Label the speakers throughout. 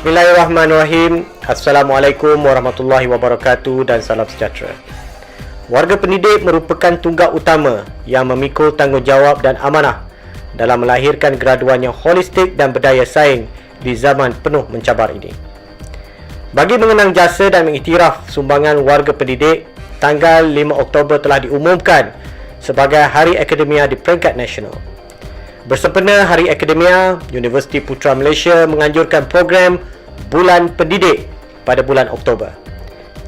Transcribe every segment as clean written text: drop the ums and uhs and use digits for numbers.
Speaker 1: Bismillahirrahmanirrahim. Assalamualaikum warahmatullahi wabarakatuh dan salam sejahtera. Warga pendidik merupakan tunggak utama yang memikul tanggungjawab dan amanah dalam melahirkan graduan yang holistik dan berdaya saing di zaman penuh mencabar ini. Bagi mengenang jasa dan mengiktiraf sumbangan warga pendidik, tanggal 5 Oktober telah diumumkan sebagai Hari Akademia di peringkat nasional. Bersempena Hari Akademia, Universiti Putra Malaysia menganjurkan program Bulan Pendidik pada bulan Oktober.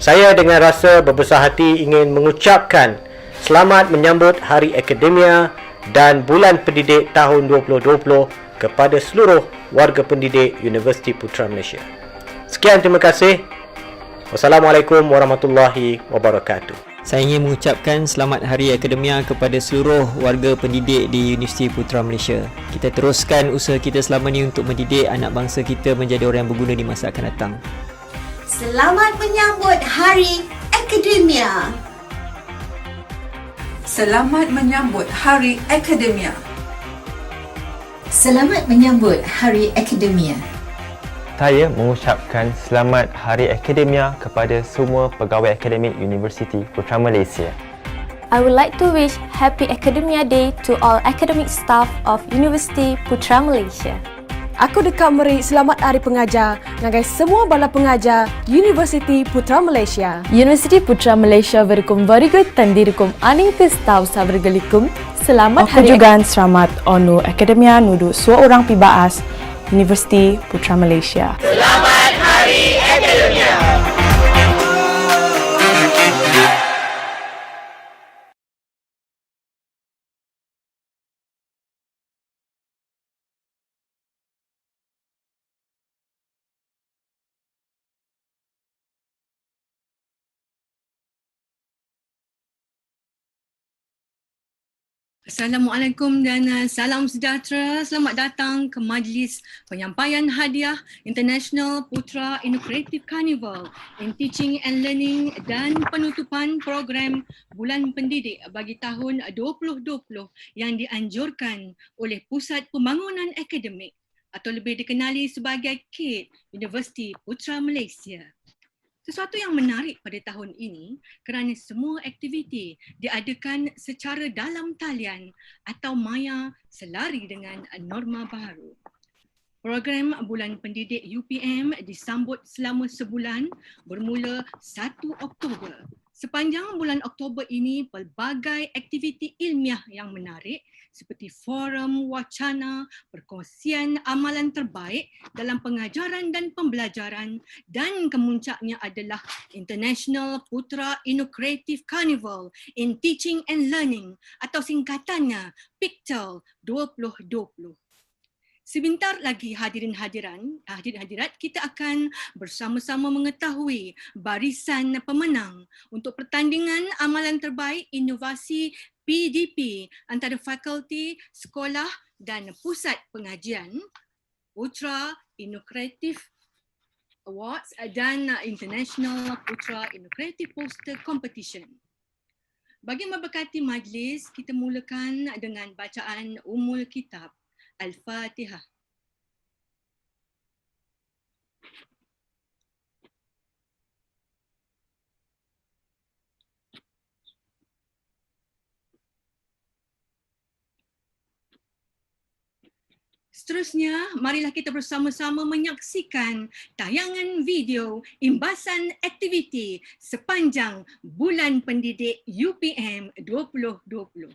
Speaker 1: Saya dengan rasa berbesar hati ingin mengucapkan selamat menyambut Hari Akademia dan Bulan Pendidik tahun 2020 kepada seluruh warga pendidik Universiti Putra Malaysia. Sekian, terima kasih. Wassalamualaikum warahmatullahi wabarakatuh.
Speaker 2: Saya ingin mengucapkan selamat Hari Akademia kepada seluruh warga pendidik di Universiti Putra Malaysia. Kita teruskan usaha kita selama ini untuk mendidik anak bangsa kita menjadi orang yang berguna di masa akan datang.
Speaker 3: Selamat menyambut Hari Akademia.
Speaker 4: Selamat menyambut Hari Akademia.
Speaker 3: Selamat menyambut Hari Akademia.
Speaker 5: Saya mengucapkan selamat Hari Akademia kepada semua pegawai akademik Universiti Putra Malaysia.
Speaker 6: I would like to wish Happy Academia Day to all academic staff of Universiti Putra Malaysia.
Speaker 7: Aku dekam meri selamat Hari Pengajar ngagai semua bala pengajar Universiti Putra Malaysia.
Speaker 6: Universiti Putra Malaysia verikum very good tandirikum aning pistau sabergelikum. Selamat
Speaker 8: Aku juga selamat onu Akademia nudu semua orang pibaas Universiti Putra Malaysia.
Speaker 1: Selamat Hari Akademia.
Speaker 9: Assalamualaikum dan salam sejahtera. Selamat datang ke majlis penyampaian hadiah International Putra Innovative Carnival in Teaching and Learning dan penutupan program Bulan Pendidik bagi tahun 2020 yang dianjurkan oleh Pusat Pembangunan Akademik atau lebih dikenali sebagai KIT Universiti Putra Malaysia. Sesuatu yang menarik pada tahun ini kerana semua aktiviti diadakan secara dalam talian atau maya selari dengan norma baru. Program Bulan Pendidik UPM disambut selama sebulan bermula 1 Oktober. Sepanjang bulan Oktober ini, pelbagai aktiviti ilmiah yang menarik seperti forum, wacana, perkongsian amalan terbaik dalam pengajaran dan pembelajaran dan kemuncaknya adalah International Putra Innovative Carnival in Teaching and Learning atau singkatannya PICTEL 2020. Sebentar lagi hadirin-hadirat, kita akan bersama-sama mengetahui barisan pemenang untuk pertandingan amalan terbaik inovasi PDP antara fakulti, sekolah dan pusat pengajian Putra Innovative Awards dan International Putra Innovative Poster Competition. Bagi memberkati majlis, kita mulakan dengan bacaan Ummul Kitab Al-Fatihah. Seterusnya, marilah kita bersama-sama menyaksikan tayangan video imbasan aktiviti sepanjang Bulan Pendidik UPM 2020.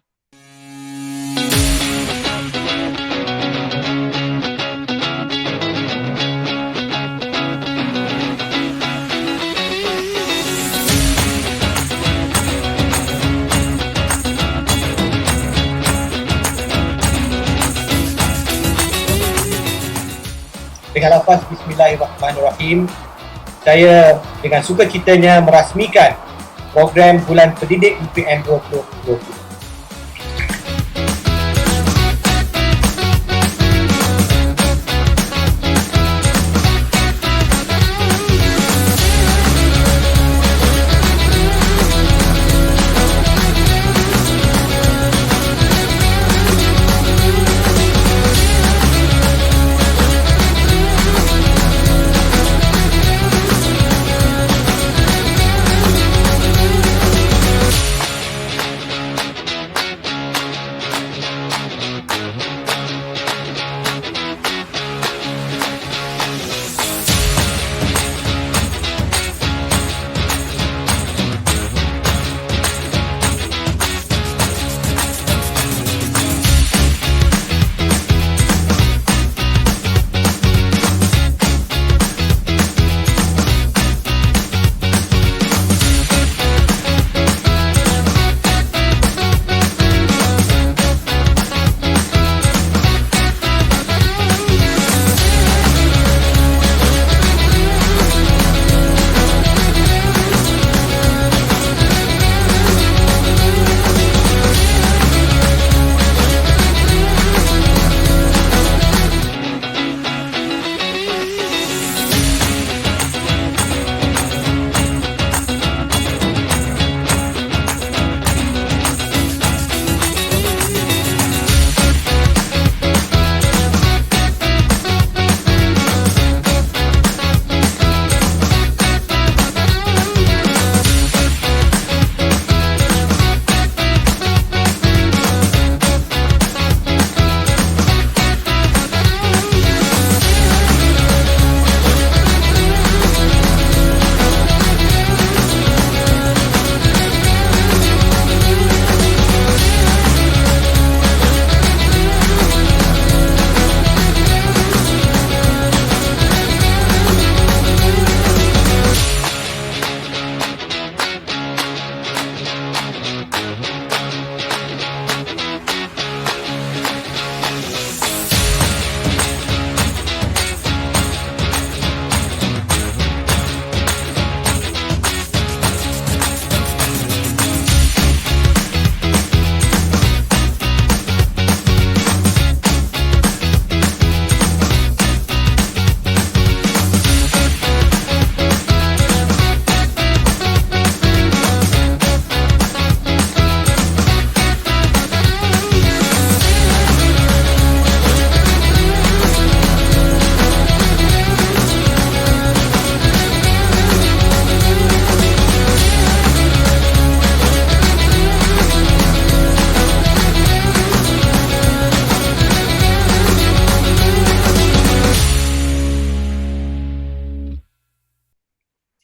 Speaker 1: Dengan lafaz Bismillahirrahmanirrahim, saya dengan sukacitanya merasmikan program Bulan Pendidik UPM 2020.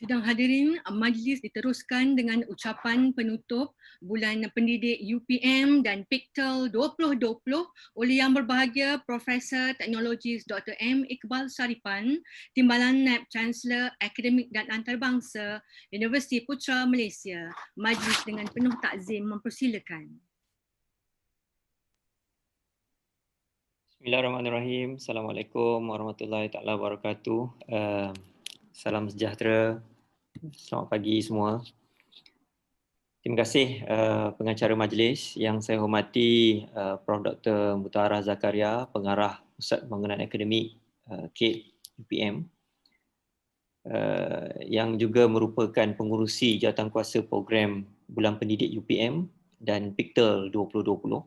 Speaker 9: Sidang hadirin, majlis diteruskan dengan ucapan penutup Bulan Pendidik UPM dan PIKTEL 2020 oleh Yang Berbahagia Profesor Teknologis Dr. M. Iqbal Saripan, Timbalan Naib Chancellor Akademik dan Antarabangsa Universiti Putra Malaysia. Majlis dengan penuh takzim mempersilakan.
Speaker 2: Bismillahirrahmanirrahim. Assalamualaikum warahmatullahi taala wabarakatuh. Salam sejahtera. Selamat pagi semua. Terima kasih pengacara majlis yang saya hormati Prof. Dr. Mutahara Zakaria, Pengarah Pusat Pembangunan Akademik KADE UPM, yang juga merupakan pengurusi jawatankuasa program Bulan Pendidik UPM dan PIKTEL 2020,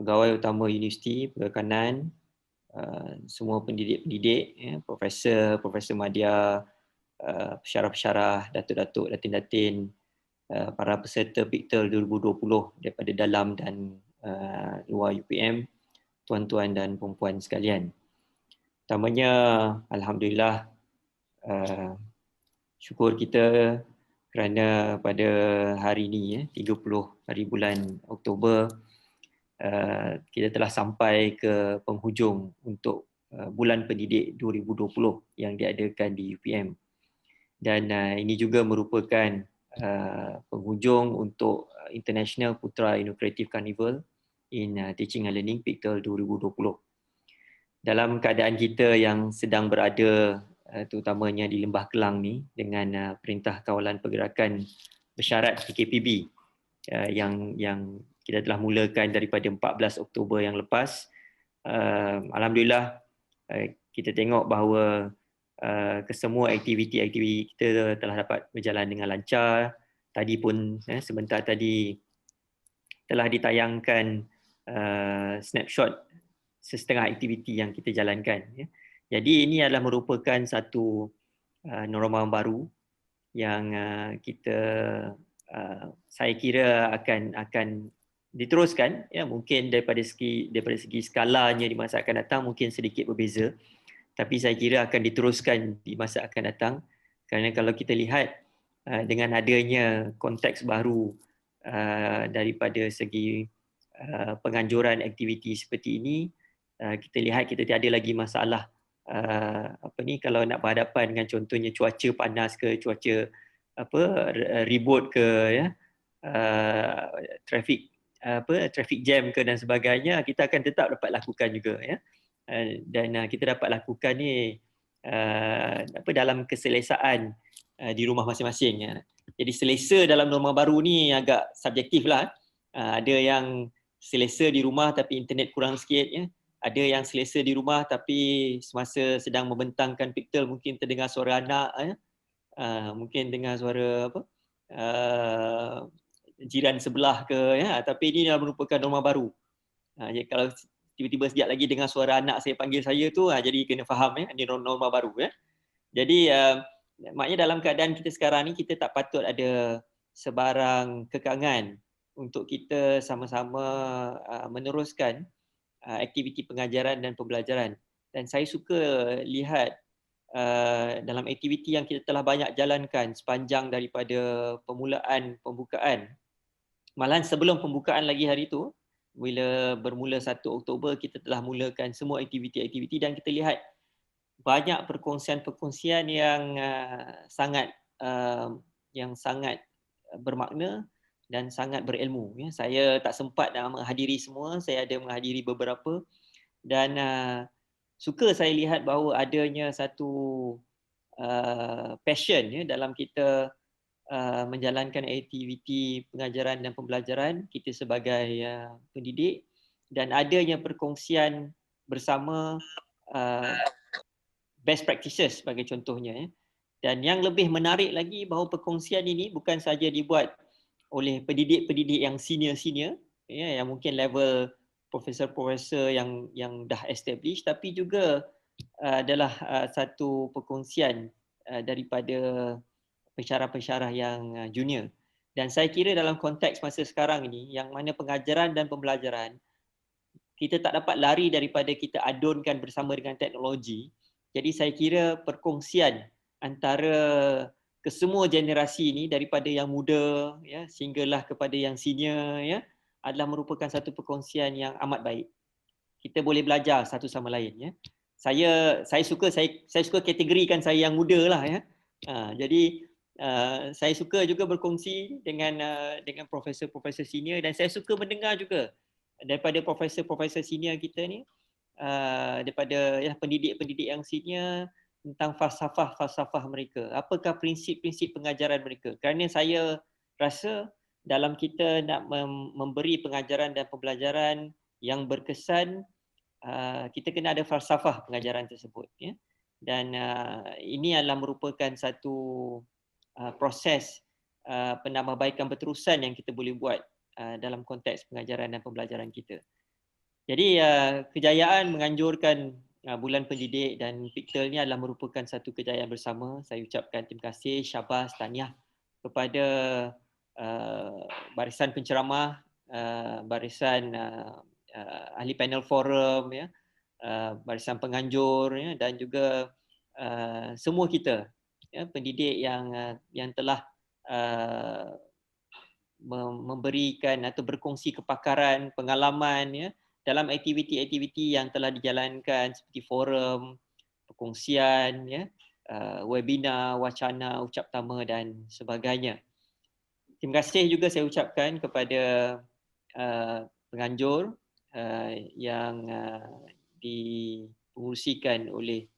Speaker 2: pegawai utama universiti, pegawai kanan, semua pendidik-pendidik, profesor madya, pensyarah-pensyarah, datuk-datuk, datin-datin, para peserta PIKTEL 2020 daripada dalam dan luar UPM, tuan-tuan dan puan-puan sekalian. Pertamanya, alhamdulillah, syukur kita kerana pada hari ini, 30 hari bulan Oktober, kita telah sampai ke penghujung untuk Bulan Pendidik 2020 yang diadakan di UPM. Dan ini juga merupakan penghujung untuk International Putra Innovative Carnival in Teaching and Learning PIKTEL 2020. Dalam keadaan kita yang sedang berada terutamanya di Lembah Kelang ni dengan Perintah Kawalan Pergerakan Bersyarat PKPB yang kita telah mulakan daripada 14 Oktober yang lepas. Alhamdulillah kita tengok bahawa kesemua aktiviti-aktiviti kita telah dapat berjalan dengan lancar. Tadi pun sebentar tadi telah ditayangkan snapshot setengah aktiviti yang kita jalankan. Jadi ini adalah merupakan satu norma baru yang kita saya kira akan diteruskan, ya, mungkin daripada segi skalanya di masa akan datang mungkin sedikit berbeza, tapi saya kira akan diteruskan di masa akan datang, kerana kalau kita lihat dengan adanya konteks baru daripada segi penganjuran aktiviti seperti ini, kita lihat kita tiada lagi masalah kalau nak berhadapan dengan contohnya cuaca panas ke, cuaca ribut ke, ya, traffic jam ke dan sebagainya, kita akan tetap dapat lakukan juga, ya. Dan kita dapat lakukan ni dalam keselesaan di rumah masing-masing, ya. Jadi selesa dalam norma baru ni agak subjektif lah. Ada yang selesa di rumah tapi internet kurang sikit, ya. Ada yang selesa di rumah tapi semasa sedang membentangkan PIKTEL mungkin terdengar suara anak, ya. Mungkin dengar suara jiran sebelah ke, ya. Tapi ini adalah merupakan norma baru. Jadi kalau tiba-tiba sekejap lagi dengar suara anak saya panggil saya tu, jadi kena faham, ya, ini norma baru, ya. Jadi maknanya dalam keadaan kita sekarang ni kita tak patut ada sebarang kekangan untuk kita sama-sama meneruskan aktiviti pengajaran dan pembelajaran. Dan saya suka lihat dalam aktiviti yang kita telah banyak jalankan sepanjang daripada pembukaan, malahan sebelum pembukaan lagi hari itu, bila bermula 1 Oktober, kita telah mulakan semua aktiviti-aktiviti dan kita lihat banyak perkongsian-perkongsian yang sangat bermakna dan sangat berilmu, ya. Saya tak sempat nak menghadiri semua, saya ada menghadiri beberapa, dan suka saya lihat bahawa adanya satu passion, ya, dalam kita menjalankan aktiviti pengajaran dan pembelajaran kita sebagai pendidik, dan adanya perkongsian bersama best practices sebagai contohnya, ya. Dan yang lebih menarik lagi bahawa perkongsian ini bukan saja dibuat oleh pendidik-pendidik yang senior-senior, ya, yang mungkin level profesor-profesor yang dah established, tapi juga adalah satu perkongsian daripada pensyarah-pensyarah yang junior. Dan saya kira dalam konteks masa sekarang ini, yang mana pengajaran dan pembelajaran, kita tak dapat lari daripada kita adunkan bersama dengan teknologi. Jadi saya kira perkongsian antara kesemua generasi ini, daripada yang muda ya sehinggalah kepada yang senior ya, adalah merupakan satu perkongsian yang amat baik. Kita boleh belajar satu sama lain ya. Saya suka kategorikan saya yang muda lah ya. Jadi saya suka juga berkongsi dengan profesor-profesor senior, dan saya suka mendengar juga daripada profesor-profesor senior kita ni, daripada pendidik-pendidik yang senior, tentang falsafah mereka. Apakah prinsip-prinsip pengajaran mereka? Kerana saya rasa dalam kita nak memberi pengajaran dan pembelajaran yang berkesan, kita kena ada falsafah pengajaran tersebut ya. Dan ini adalah merupakan satu proses penambahbaikan berterusan yang kita boleh buat dalam konteks pengajaran dan pembelajaran kita. Jadi kejayaan menganjurkan Bulan Pendidik dan PIKTEL ni adalah merupakan satu kejayaan bersama. Saya ucapkan terima kasih, syabas, tahniah kepada barisan penceramah, barisan ahli panel forum ya, barisan penganjur ya, dan juga semua kita ya, pendidik yang telah memberikan atau berkongsi kepakaran, pengalaman ya, dalam aktiviti-aktiviti yang telah dijalankan seperti forum, perkongsian, ya, webinar, wacana, ucap tama dan sebagainya. Terima kasih juga saya ucapkan kepada penganjur yang dipengurusikan oleh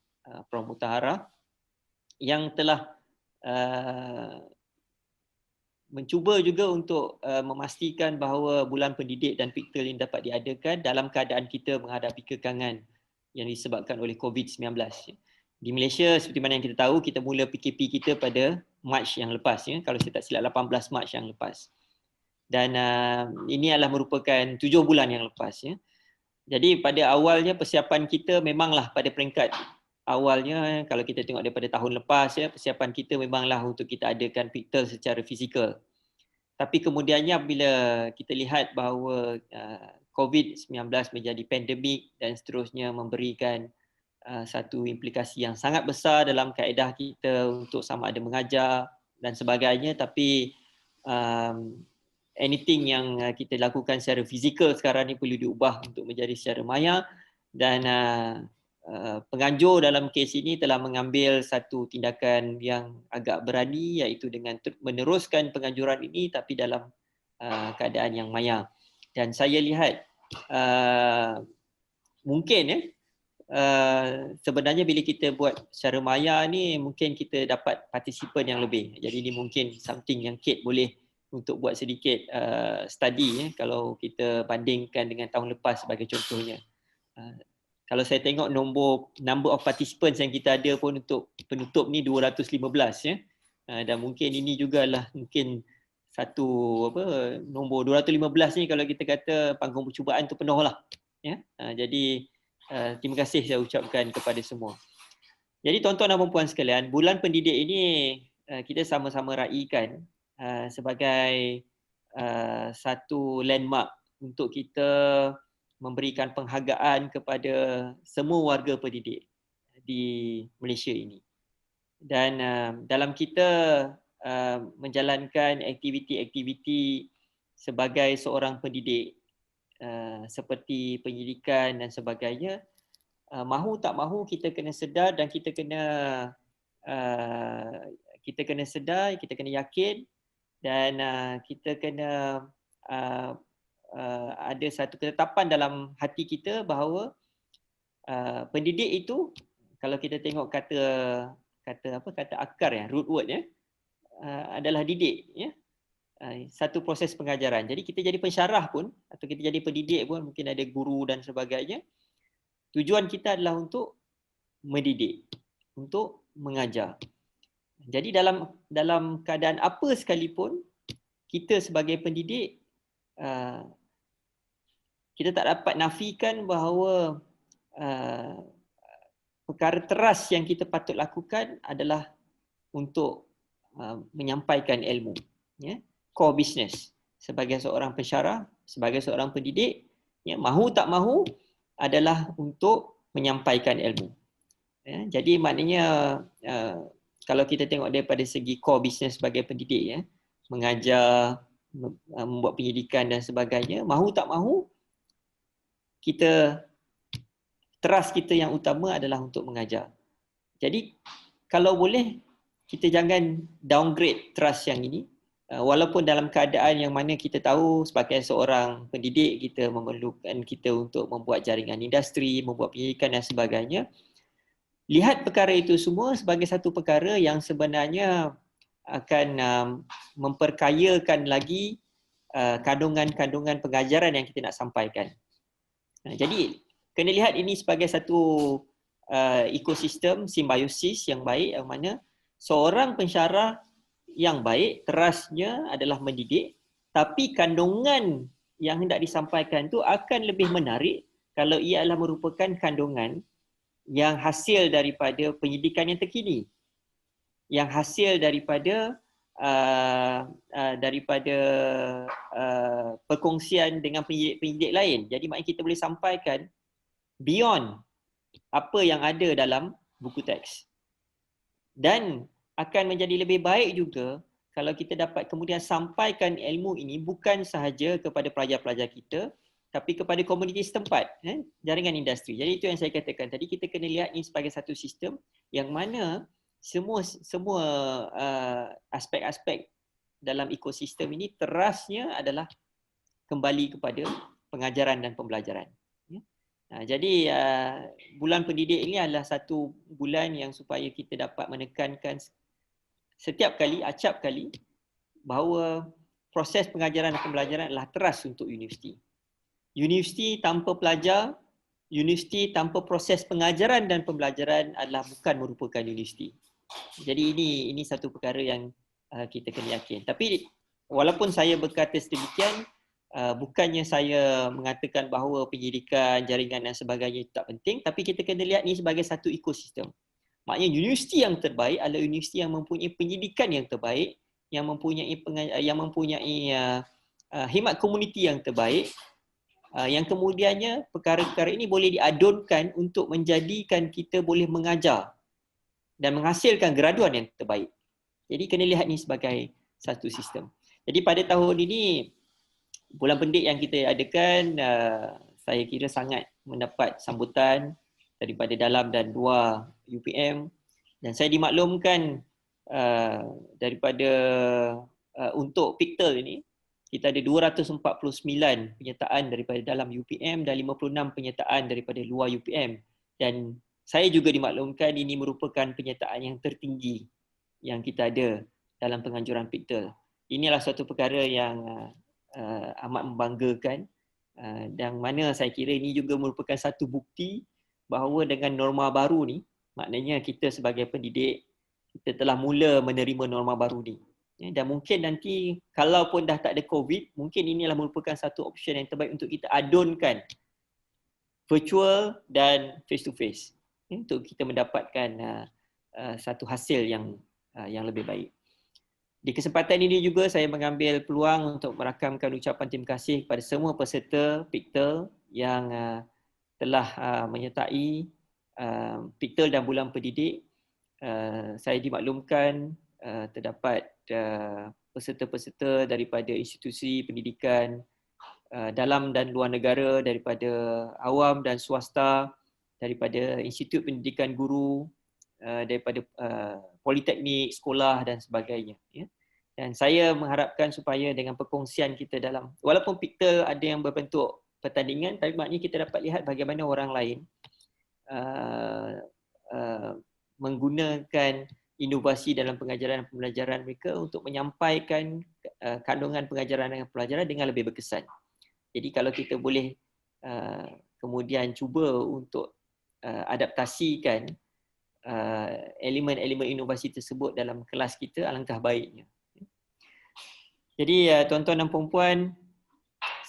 Speaker 2: Prof. Mutahara yang telah mencuba juga untuk memastikan bahawa Bulan Pendidik dan PIKTEL ini dapat diadakan dalam keadaan kita menghadapi kekangan yang disebabkan oleh COVID-19. Di Malaysia, seperti mana yang kita tahu, kita mula PKP kita pada Mac yang lepas, ya, kalau saya tak silap 18 Mac yang lepas. Dan ini adalah merupakan 7 bulan yang lepas. Ya. Jadi pada awalnya persiapan kita memanglah pada peringkat awalnya, kalau kita tengok daripada tahun lepas, ya, persiapan kita memanglah untuk kita adakan PIKTEL secara fizikal. Tapi kemudiannya bila kita lihat bahawa COVID-19 menjadi pandemik dan seterusnya memberikan satu implikasi yang sangat besar dalam kaedah kita untuk sama ada mengajar dan sebagainya, tapi anything yang kita lakukan secara fizikal sekarang ni perlu diubah untuk menjadi secara maya, dan penganjur dalam kes ini telah mengambil satu tindakan yang agak berani, iaitu dengan meneruskan penganjuran ini tapi dalam keadaan yang maya. Dan saya lihat mungkin sebenarnya bila kita buat secara maya ni mungkin kita dapat partisipan yang lebih. Jadi ini mungkin something yang Kate boleh untuk buat sedikit study kalau kita bandingkan dengan tahun lepas sebagai contohnya. Kalau saya tengok number of participants yang kita ada pun untuk penutup ni 215 ya. Dan mungkin ini jugalah mungkin satu nombor 215 ni kalau kita kata panggung percubaan tu penuh lah ya. Jadi terima kasih saya ucapkan kepada semua. Jadi tuan-tuan dan puan-puan sekalian, Bulan Pendidik ini kita sama-sama raikan sebagai satu landmark untuk kita memberikan penghargaan kepada semua warga pendidik di Malaysia ini. Dan dalam kita menjalankan aktiviti-aktiviti sebagai seorang pendidik seperti pendidikan dan sebagainya, mahu tak mahu kita kena sedar dan kita kena sedar, kita kena yakin, dan kita kena ada satu ketetapan dalam hati kita bahawa pendidik itu, kalau kita tengok kata akar ya, root word ya, adalah didik ya. Satu proses pengajaran. Jadi kita jadi pensyarah pun atau kita jadi pendidik pun, mungkin ada guru dan sebagainya, tujuan kita adalah untuk mendidik, untuk mengajar. Jadi dalam keadaan apa sekalipun, kita sebagai pendidik kita tak dapat nafikan bahawa perkara teras yang kita patut lakukan adalah untuk menyampaikan ilmu, ya, core business. Sebagai seorang pensyarah, sebagai seorang pendidik, ya, mahu tak mahu adalah untuk menyampaikan ilmu. Ya, jadi maknanya kalau kita tengok daripada segi core business sebagai pendidik ya, mengajar, membuat pendidikan dan sebagainya, mahu tak mahu kita trust kita yang utama adalah untuk mengajar. Jadi kalau boleh kita jangan downgrade trust yang ini, walaupun dalam keadaan yang mana kita tahu sebagai seorang pendidik kita memerlukan kita untuk membuat jaringan industri, membuat pendidikan dan sebagainya. Lihat perkara itu semua sebagai satu perkara yang sebenarnya akan memperkayakan lagi kandungan-kandungan pengajaran yang kita nak sampaikan. Jadi kena lihat ini sebagai satu ekosistem simbiosis yang baik, yang mana seorang pensyarah yang baik trustnya adalah mendidik, tapi kandungan yang hendak disampaikan itu akan lebih menarik kalau ia adalah merupakan kandungan yang hasil daripada pendidikan yang terkini, yang hasil daripada perkongsian dengan pendidik lain. Jadi maknanya kita boleh sampaikan beyond apa yang ada dalam buku teks. Dan akan menjadi lebih baik juga kalau kita dapat kemudian sampaikan ilmu ini bukan sahaja kepada pelajar-pelajar kita, tapi kepada komuniti setempat, jaringan industri. Jadi itu yang saya katakan tadi, kita kena lihat ini sebagai satu sistem yang mana semua aspek-aspek dalam ekosistem ini terasnya adalah kembali kepada pengajaran dan pembelajaran. Jadi bulan pendidik ini adalah satu bulan yang supaya kita dapat menekankan setiap kali, acap kali bahawa proses pengajaran dan pembelajaran adalah teras untuk universiti. Universiti tanpa pelajar, universiti tanpa proses pengajaran dan pembelajaran adalah bukan merupakan universiti. Jadi ini satu perkara yang kita kena yakin. Tapi walaupun saya berkata sedemikian, bukannya saya mengatakan bahawa pendidikan, jaringan dan sebagainya itu tak penting, tapi kita kena lihat ini sebagai satu ekosistem. Maknanya universiti yang terbaik adalah universiti yang mempunyai pendidikan yang terbaik, yang mempunyai khidmat komuniti yang terbaik, yang kemudiannya perkara-perkara ini boleh diadunkan untuk menjadikan kita boleh mengajar dan menghasilkan graduan yang terbaik. Jadi kena lihat ini sebagai satu sistem. Jadi pada tahun ini, bulan pendidik yang kita adakan, saya kira sangat mendapat sambutan daripada dalam dan luar UPM, dan saya dimaklumkan daripada untuk PIKTEL ini, kita ada 249 penyertaan daripada dalam UPM dan 56 penyertaan daripada luar UPM. Dan saya juga dimaklumkan ini merupakan penyertaan yang tertinggi yang kita ada dalam penganjuran PIKTEL. Inilah suatu perkara yang amat membanggakan, dan mana saya kira ini juga merupakan satu bukti bahawa dengan norma baru ni, maknanya kita sebagai pendidik, kita telah mula menerima norma baru ni. Dan mungkin nanti kalau pun dah tak ada COVID, mungkin inilah merupakan satu option yang terbaik untuk kita adunkan virtual dan face to face untuk kita mendapatkan satu hasil yang lebih baik. Di kesempatan ini juga saya mengambil peluang untuk merakamkan ucapan terima kasih kepada semua peserta PIKTEL yang telah menyertai PIKTEL dan bulan pendidik. Saya dimaklumkan terdapat peserta-peserta daripada institusi pendidikan dalam dan luar negara, daripada awam dan swasta, daripada institut pendidikan guru, daripada politeknik, sekolah dan sebagainya. Dan saya mengharapkan supaya dengan perkongsian kita dalam, walaupun PIKTEL ada yang berbentuk pertandingan, tapi maknanya kita dapat lihat bagaimana orang lain menggunakan inovasi dalam pengajaran dan pembelajaran mereka untuk menyampaikan kandungan pengajaran dan pembelajaran dengan lebih berkesan. Jadi kalau kita boleh kemudian cuba untuk adaptasikan elemen-elemen inovasi tersebut dalam kelas kita, alangkah baiknya. Jadi tuan-tuan dan puan-puan,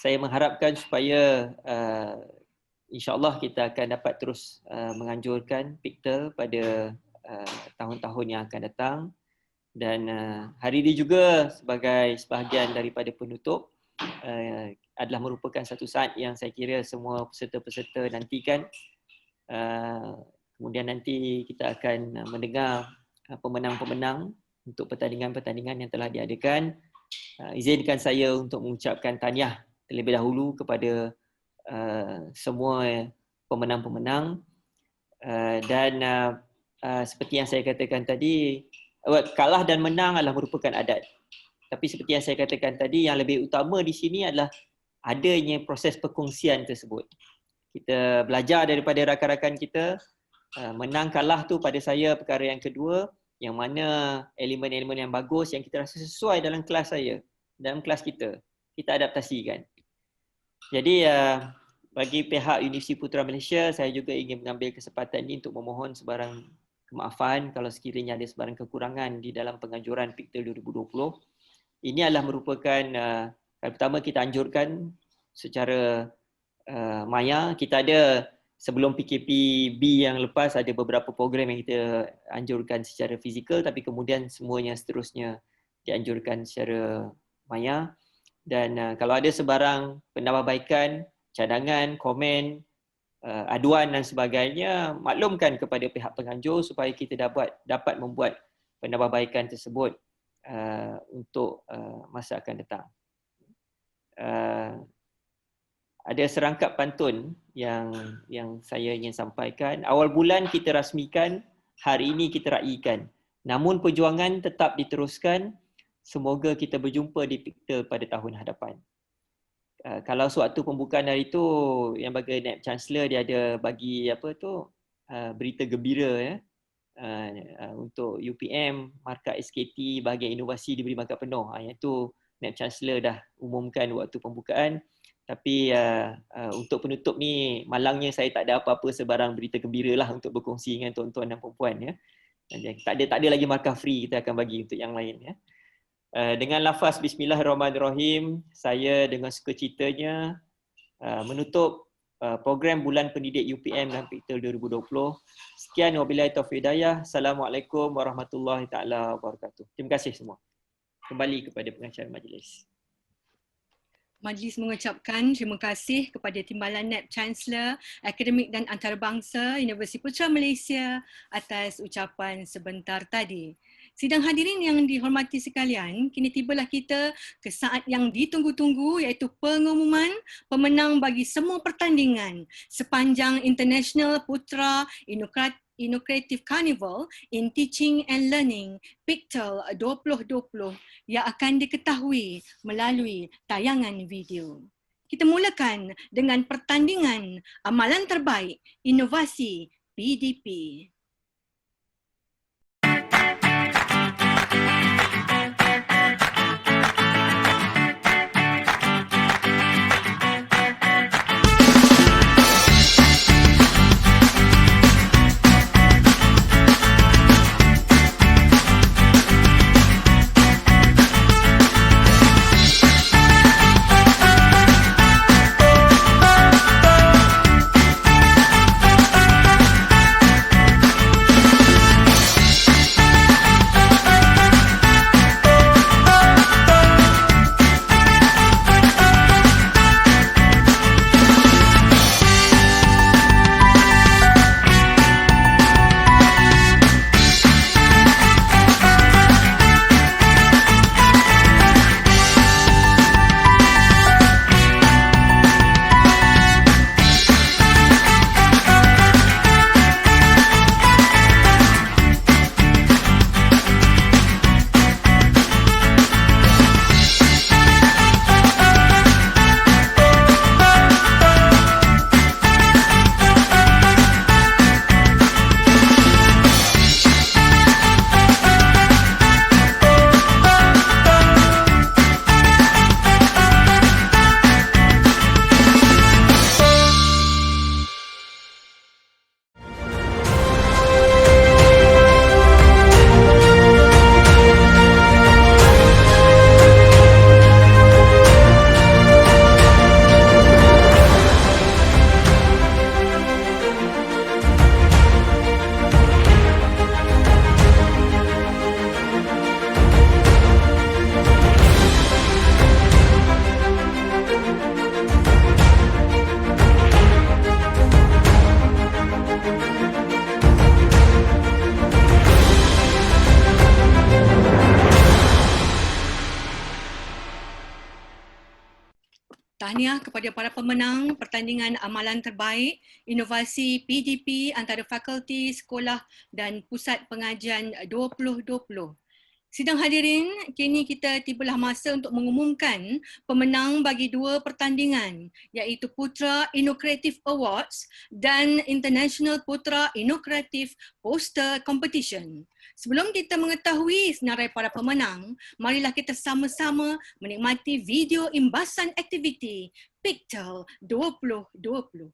Speaker 2: saya mengharapkan supaya insya-Allah kita akan dapat terus menganjurkan PIKTEL pada tahun-tahun yang akan datang, dan hari ini juga sebagai sebahagian daripada penutup adalah merupakan satu saat yang saya kira semua peserta-peserta nantikan. Kemudian nanti kita akan mendengar pemenang-pemenang untuk pertandingan-pertandingan yang telah diadakan. Izinkan saya untuk mengucapkan tahniah terlebih dahulu kepada semua pemenang-pemenang dan seperti yang saya katakan tadi, kalah dan menang adalah merupakan adat. Tapi seperti yang saya katakan tadi, yang lebih utama di sini adalah adanya proses perkongsian tersebut. Kita belajar daripada rakan-rakan kita, menang kalah tu pada saya perkara yang kedua, yang mana elemen-elemen yang bagus yang kita rasa sesuai dalam kelas saya, dalam kelas kita adaptasikan. Jadi bagi pihak Universiti Putra Malaysia, saya juga ingin mengambil kesempatan ini untuk memohon sebarang kemaafan kalau sekiranya ada sebarang kekurangan di dalam penganjuran PIKTEL 2020. Ini adalah merupakan kali pertama kita anjurkan secara maya. Kita ada sebelum PKPB yang lepas ada beberapa program yang kita anjurkan secara fizikal, tapi kemudian semuanya seterusnya dianjurkan secara maya. Dan kalau ada sebarang penambahbaikan, cadangan, komen, aduan dan sebagainya, maklumkan kepada pihak penganjur supaya kita dapat membuat penambahbaikan tersebut untuk masa akan datang. Ada serangkap pantun yang saya ingin sampaikan. Awal bulan kita rasmikan, hari ini kita raikan. Namun perjuangan tetap diteruskan. Semoga kita berjumpa di PIKTEL pada tahun hadapan. Kalau sewaktu pembukaan hari itu, yang bagi Naib Chancellor dia ada bagi berita gembira ya. Untuk UPM, markah SKT bahagian inovasi diberi markah penuh. Yang itu Naib Chancellor dah umumkan waktu pembukaan. Tapi untuk penutup ni, malangnya saya tak ada apa-apa sebarang berita gembira lah untuk berkongsi dengan tuan-tuan dan puan-puan ya. Tak ada lagi markah free, kita akan bagi untuk yang lain ya. Dengan lafaz Bismillahirrahmanirrahim, saya dengan sukacitanya menutup program Bulan Pendidik UPM dan PIKTEL 2020. Sekian, wabillahi taufiq hidayah. Assalamualaikum warahmatullahi taala wabarakatuh. Terima kasih semua. Kembali kepada pengacara majlis.
Speaker 9: Majlis mengucapkan terima kasih kepada Timbalan Naib Chancellor Akademik dan Antarabangsa Universiti Putra Malaysia atas ucapan sebentar tadi. Sidang hadirin yang dihormati sekalian, kini tibalah kita ke saat yang ditunggu-tunggu, iaitu pengumuman pemenang bagi semua pertandingan sepanjang International Putra Innovative Carnival in Teaching and Learning PIKTEL 2020 yang akan diketahui melalui tayangan video. Kita mulakan dengan pertandingan amalan terbaik inovasi PDP. Tahniah kepada para pemenang pertandingan amalan terbaik inovasi PDP antara fakulti, sekolah dan pusat pengajian 2020. Sidang hadirin, kini kita tibalah masa untuk mengumumkan pemenang bagi dua pertandingan iaitu Putra Innocrative Awards dan International Putra Innocrative Poster Competition. Sebelum kita mengetahui senarai para pemenang, marilah kita sama-sama menikmati video imbasan aktiviti Pictel 2020.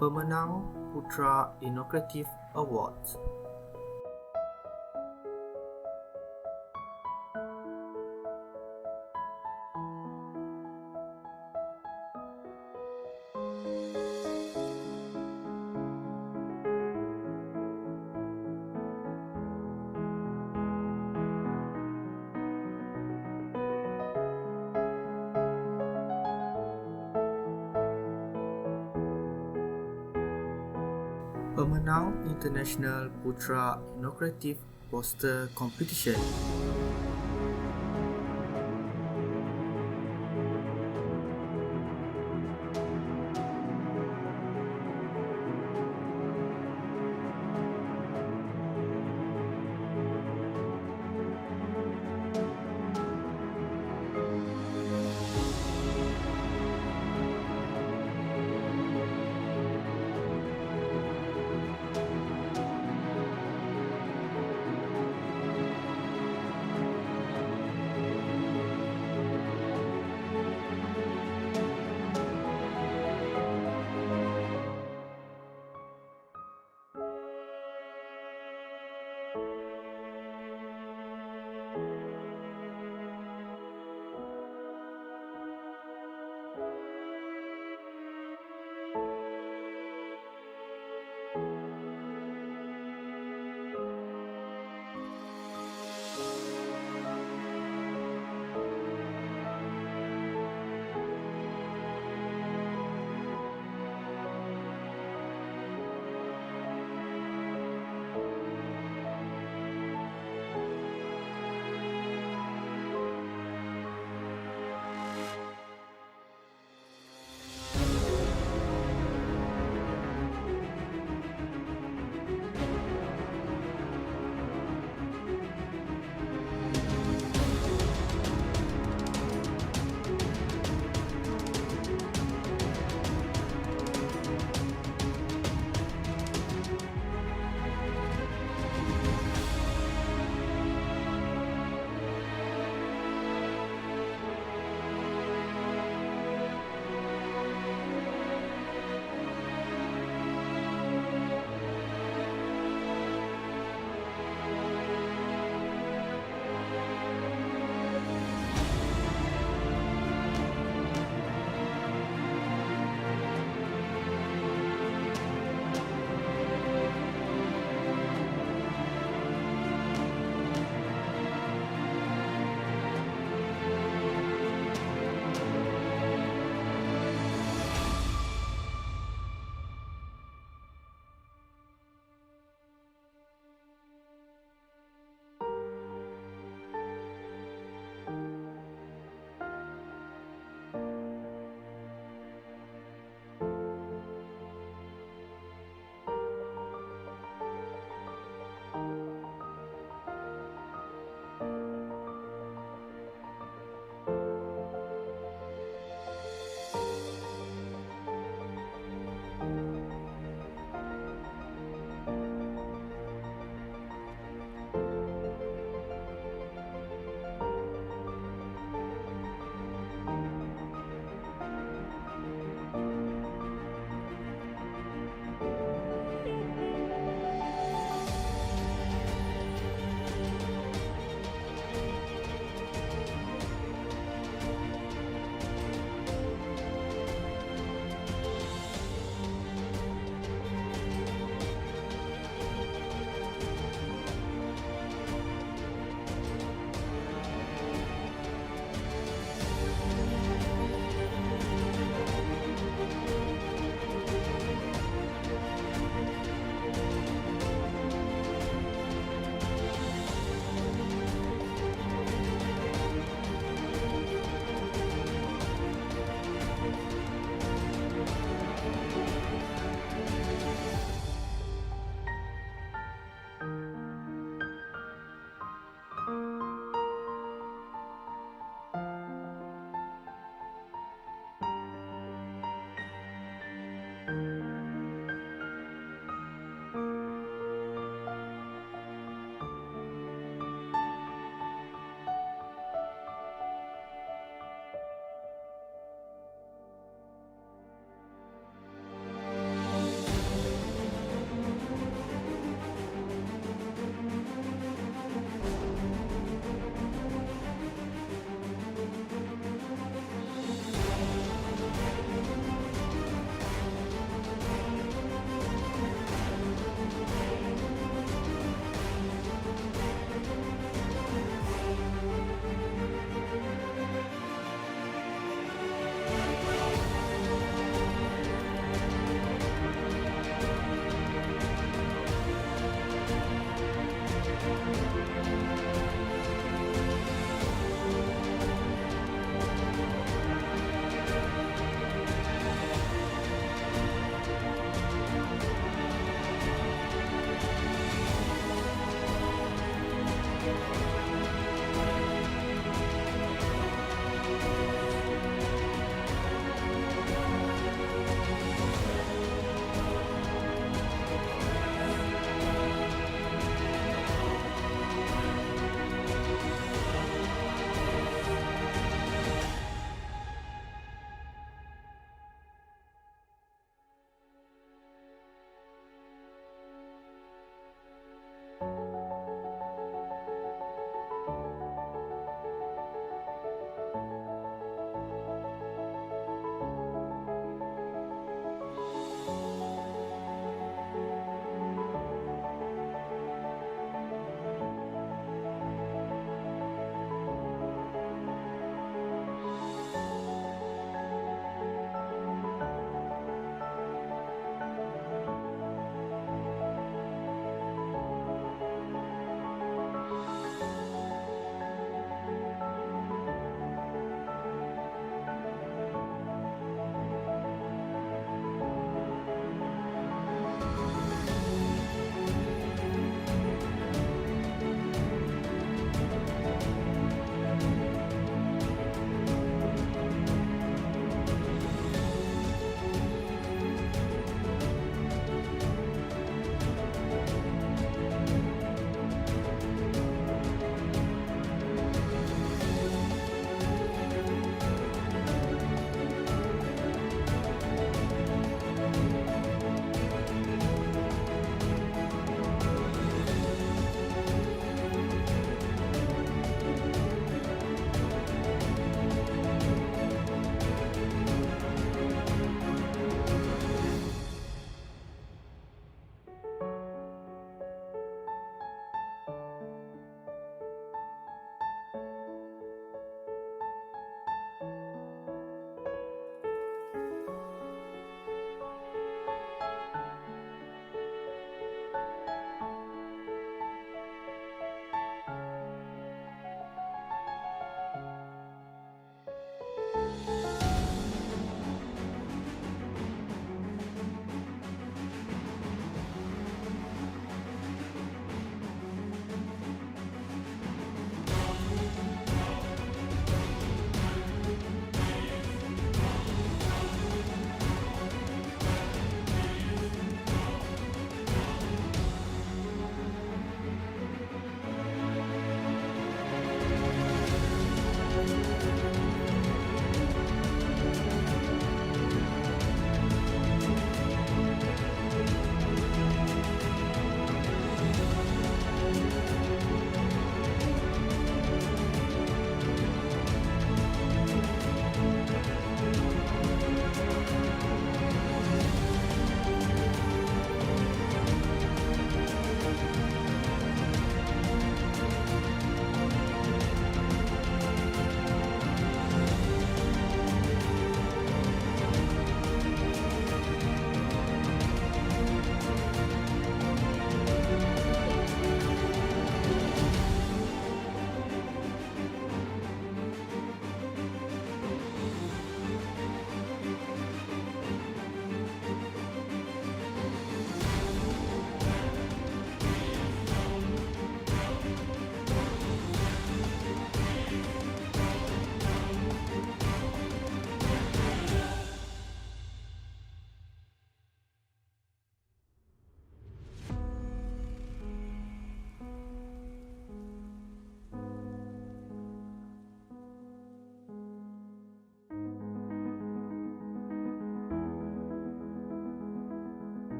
Speaker 10: Pemenang Putra Innocrative Awards. Pemenang International Putra Innocrative Poster Competition.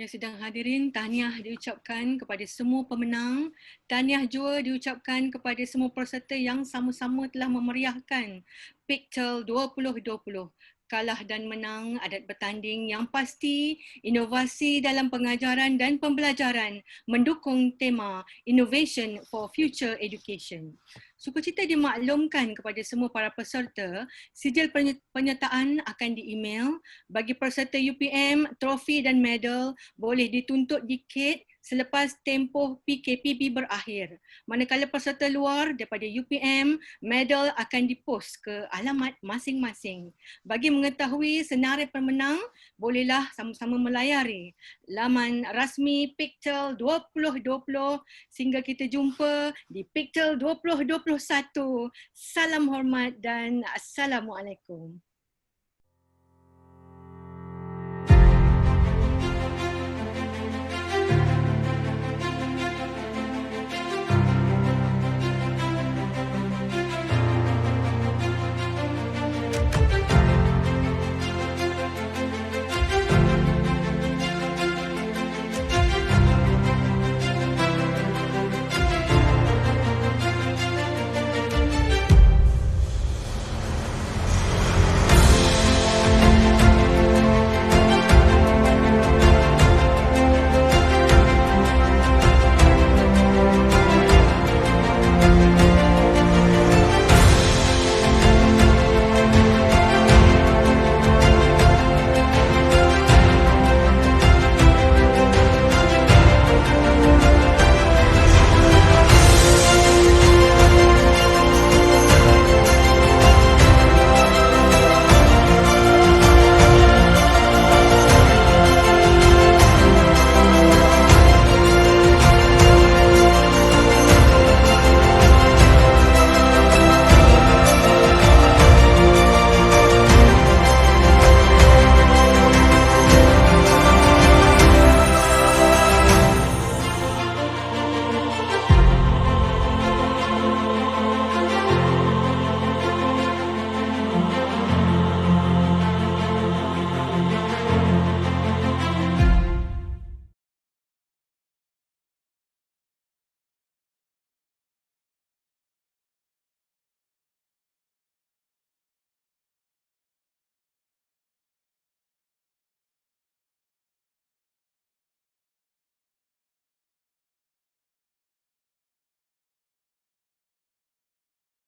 Speaker 9: Yang sedang hadirin, tahniah diucapkan kepada semua pemenang. Tahniah juga diucapkan kepada semua peserta yang sama-sama telah memeriahkan PIKTEL 2020. Kalah dan menang adat bertanding yang pasti inovasi dalam pengajaran dan pembelajaran mendukung tema Innovation for Future Education. Sukacita dimaklumkan kepada semua para peserta, sijil penyertaan akan di-email. Bagi peserta UPM, trofi dan medal boleh dituntut di KIT selepas tempoh PKPB berakhir. Manakala peserta luar daripada UPM, medal akan dipost ke alamat masing-masing. Bagi mengetahui senarai pemenang, bolehlah sama-sama melayari laman rasmi PIKTEL 2020 sehingga kita jumpa di PIKTEL 2021. Salam hormat dan Assalamualaikum.